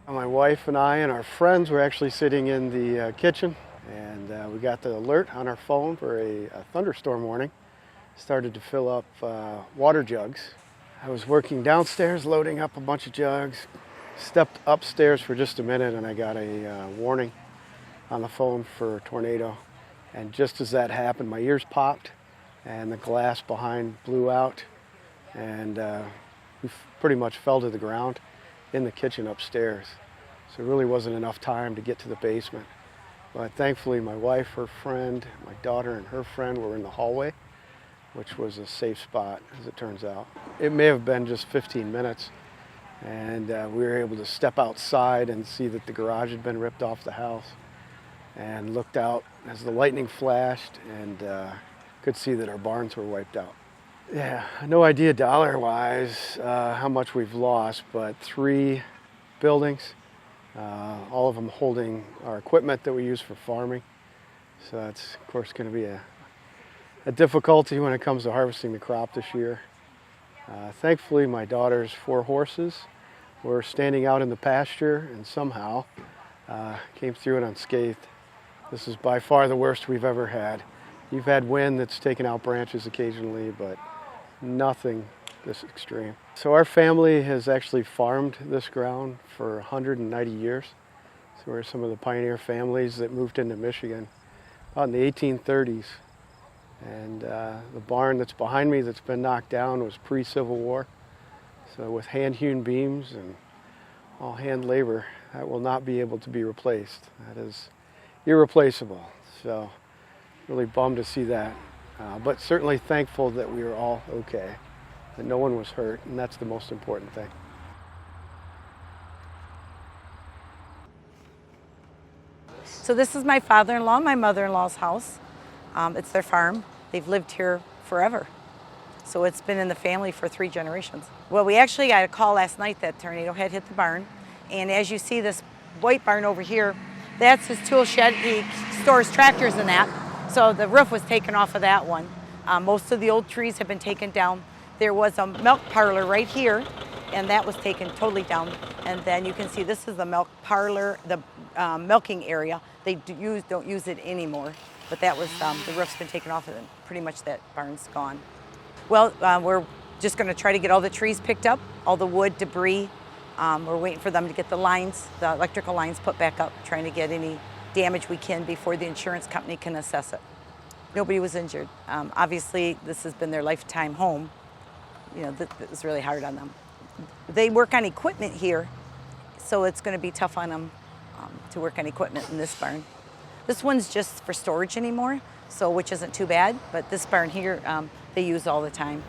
My wife and I and our friends were actually sitting in the kitchen, and we got the alert on our phone for a thunderstorm warning. Started to fill up water jugs. I was working downstairs loading up a bunch of jugs, stepped upstairs for just a minute, and I got a warning on the phone for a tornado. And just as that happened, my ears popped and the glass behind blew out, and we pretty much fell to the ground in the kitchen upstairs. So it really wasn't enough time to get to the basement. But thankfully my wife, her friend, my daughter and her friend were in the hallway, which was a safe spot as it turns out. It may have been just 15 minutes, and we were able to step outside and see that the garage had been ripped off the house, and looked out as the lightning flashed and could see that our barns were wiped out. Yeah, no idea dollar-wise how much we've lost, but 3 buildings, all of them holding our equipment that we use for farming. So that's, of course, going to be a difficulty when it comes to harvesting the crop this year. Thankfully, my daughter's 4 horses were standing out in the pasture and somehow came through it unscathed. This is by far the worst we've ever had. You've had wind that's taken out branches occasionally, but nothing this extreme. So our family has actually farmed this ground for 190 years. So we're some of the pioneer families that moved into Michigan out in the 1830s. And the barn that's behind me that's been knocked down was pre-Civil War. So with hand-hewn beams and all hand labor, that will not be able to be replaced. That is irreplaceable. So really bummed to see that. But certainly thankful that we were all okay, that no one was hurt, and that's the most important thing. So this is my father-in-law, my mother-in-law's house. It's their farm. They've lived here forever. So it's been in the family for 3 generations. Well, we actually got a call last night that tornado had hit the barn. And as you see this white barn over here, that's his tool shed. He stores tractors in that. So the roof was taken off of that one. Most of the old trees have been taken down. There was a milk parlor right here, and that was taken totally down. And then you can see this is the milk parlor, the milking area. They don't use it anymore, but that was, the roof's been taken off, and pretty much that barn's gone. Well, we're just gonna try to get all the trees picked up, all the wood, debris. We're waiting for them to get the lines, the electrical lines put back up, trying to get any damage we can before the insurance company can assess it. Nobody was injured. Obviously, this has been their lifetime home. You know, it's really hard on them. They work on equipment here, so it's going to be tough on them to work on equipment in this barn. This one's just for storage anymore, so which isn't too bad, but this barn here, they use all the time.